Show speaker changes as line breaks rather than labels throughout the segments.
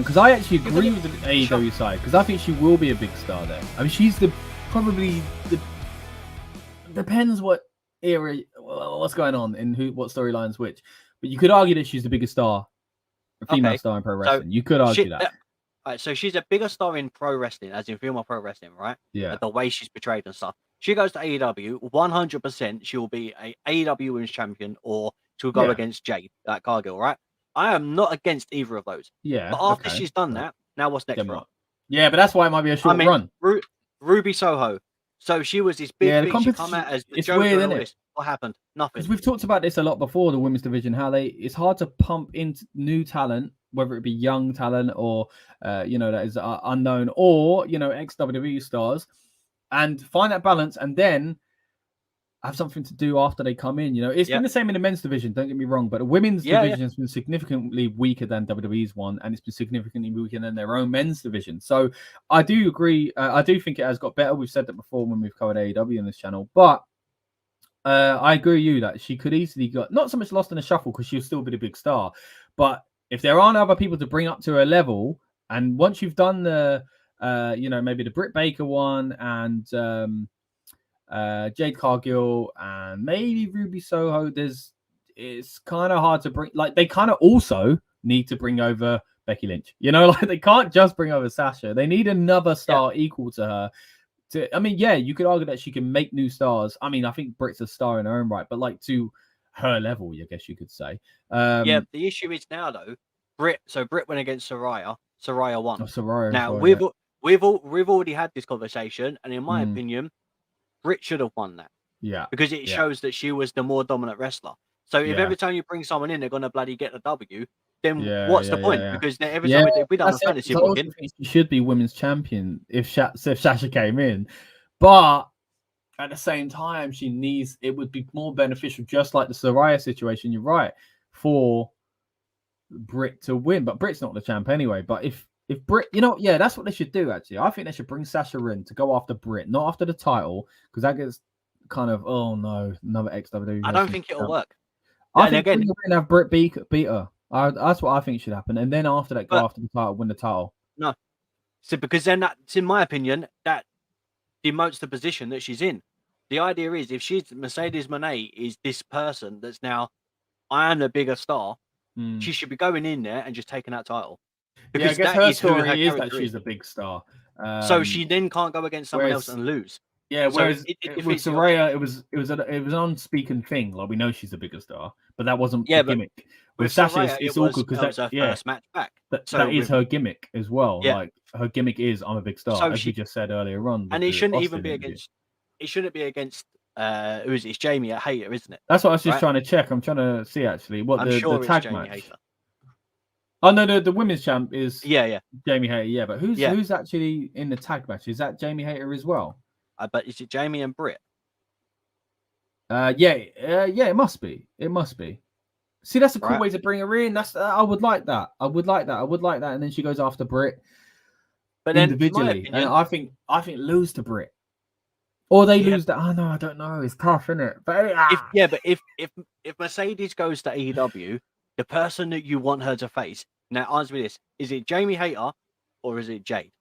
because I actually agree with the AEW side, because I think she will be a big star there. I mean, she's probably the depends what era, what's going on and what storylines which, but you could argue that she's the biggest star, female star in pro wrestling. You could argue that.
Right, so she's a bigger star in pro wrestling, as in female pro wrestling, right?
Yeah.
The way she's portrayed and stuff. She goes to AEW, 100%. She will be a AEW Women's Champion, or she'll go against Jade Cargill, right? I am not against either of those.
Yeah.
But after she's done that, now what's next for her?
Yeah, but that's why it might be a short run.
Ruby Soho. So she was this big thing. She come out as the Joker. Weird, isn't it? What happened? Nothing.
Because we've talked about this a lot before, the women's division, how it's hard to pump into new talent, whether it be young talent or that is unknown, or ex-WWE stars, and find that balance, and then have something to do after they come in. It's been the same in the men's division, don't get me wrong, but the women's division has been significantly weaker than WWE's one, and it's been significantly weaker than their own men's division. So I do agree. I do think it has got better. We've said that before when we've covered AEW in this channel, but I agree with you that she could easily got not so much lost in the shuffle, because she'll still be the big star, but if there aren't other people to bring up to her level, and once you've done the maybe the Britt Baker one and Jade Cargill and maybe Ruby Soho, it's kind of hard to bring. Like, they kind of also need to bring over Becky Lynch. They can't just bring over Sasha. They need another star equal to her. You could argue that she can make new stars. I mean, I think Britt's a star in her own right, but to her level, I guess you could say.
The issue is now though, Britt went against Saraya. Saraya won.
Saraya.
Now we've already had this conversation, and in my opinion, Britt should have won that.
Yeah.
Because it shows that she was the more dominant wrestler. So if every time you bring someone in, they're gonna bloody get the W, then what's the point? Because every time we done a fantasy booking,
she should be women's champion if Sasha came in, but at the same time, it would be more beneficial, just like the Saraya situation. You're right, for Britt to win, but Britt's not the champ anyway. But if Britt, that's what they should do. Actually, I think they should bring Sasha in to go after Britt, not after the title, because that gets kind of another ex-WWE.
I don't think it'll work.
I think we're going to have Britt beat her. That's what I think should happen, and then after that, go after the title, win the title.
No, because then that's, in my opinion, that demotes the position that she's in. The idea is, if she's Mercedes Moné is this person that's now, I am the bigger star, she should be going in there and just taking that title.
Because I guess her story is that she's a big star.
So she then can't go against someone else and lose.
Yeah, whereas with Saraya, it was an unspoken thing. Like, we know she's a bigger star, but that wasn't the gimmick. With Sasha, it's awkward because that's her
first match back.
That is her gimmick as well. Yeah. Like, her gimmick is, I'm a big star,
so
as we just said earlier on.
And it shouldn't even be against. It shouldn't be against. Who is it? It's Jamie at Hater, isn't it?
That's what I was just trying to check. I'm trying to see actually what
I'm
the
sure
tag
Jamie
match.
Hater.
Oh no, the women's champ is
Jamie
Hater. Yeah, but who's actually in the tag match? Is that Jamie Hater as well?
But is it Jamie and Britt?
It must be. It must be. See, that's a cool way to bring her in. I would like that. I would like that. And then she goes after Britt, but then individually. And I think lose to Britt, or they lose that. Oh no, I don't know. It's tough, isn't it? But
if Mercedes goes to AEW, the person that you want her to face, now answer me this: is it Jamie Hater or is it Jade?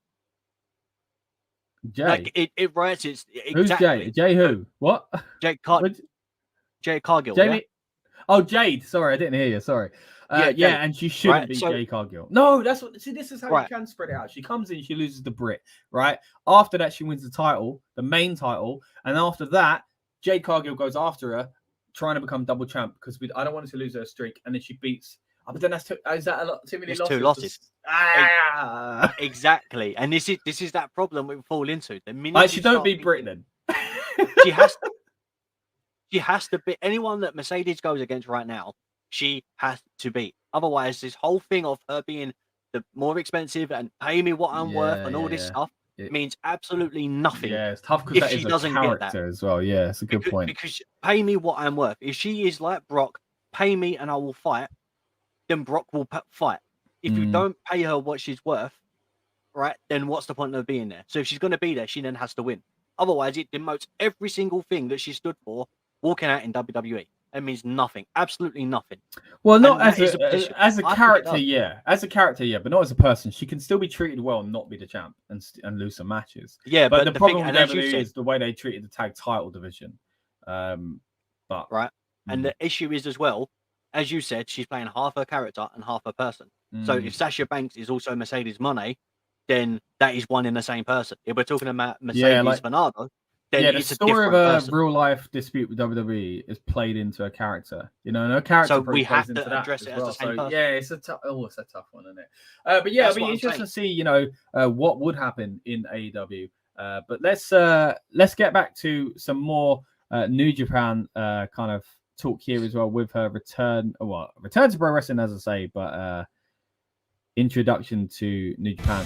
Jay.
Like, it writes it's
who's
exactly.
Jay? Jay who? What?
Jade Cargill.
Jamie. Yeah? Oh, Jade. Sorry, I didn't hear you. Sorry. And she shouldn't be Jade Cargill. No, that's what. See, this is how you can spread it out. She comes in, she loses to Britt, right? After that, she wins the title, the main title, and after that, Jade Cargill goes after her, trying to become double champ because I don't want her to lose her streak, and then she beats. But then is that a lot? Too many losses?
2 losses. Exactly, and this is that problem we fall into. The minute
she don't beat Britt, then
she has. She has to beat anyone that Mercedes goes against right now. She has to beat. Otherwise, this whole thing of her being the more expensive and pay me what I'm worth and all this stuff means absolutely nothing.
Yeah, it's tough because she doesn't get that as well. Yeah, it's a good point.
Because pay me what I'm worth. If she is like Brock, pay me and I will fight. Then Brock will fight. If you don't pay her what she's worth, right? Then what's the point of being there? So if she's going to be there, she then has to win. Otherwise, it demotes every single thing that she stood for walking out in WWE. it means nothing, absolutely nothing.
Well, not
And
as
that is a position.
as a
I think it
character,
does.
yeah. As a character, yeah, but not as a person. She can still be treated well and not be the champ and lose some matches.
Yeah,
But
but
the
the thing,
problem with
and as you
WWE
said,
is the way they treated the tag title division. But
right, and the issue is as well, as you said, she's playing half her character and half her person. So if Sasha Banks is also Mercedes Moné, then that is one in the same person. If we're talking about Mercedes Venado, then
the
it's a
story of
different
a
person.
real life dispute with WWE is played into a character, and her character
So
probably
we
plays
have
into
to
that
address
as
it as
well.
the same
So
person.
yeah, it's a tough one, isn't it? But yeah,
That's
it'll
what
be
I'm
interesting
saying.
to see, what would happen in AEW. But let's get back to some more New Japan kind of talk here as well with her return to pro wrestling, as I say, but introduction to New Japan.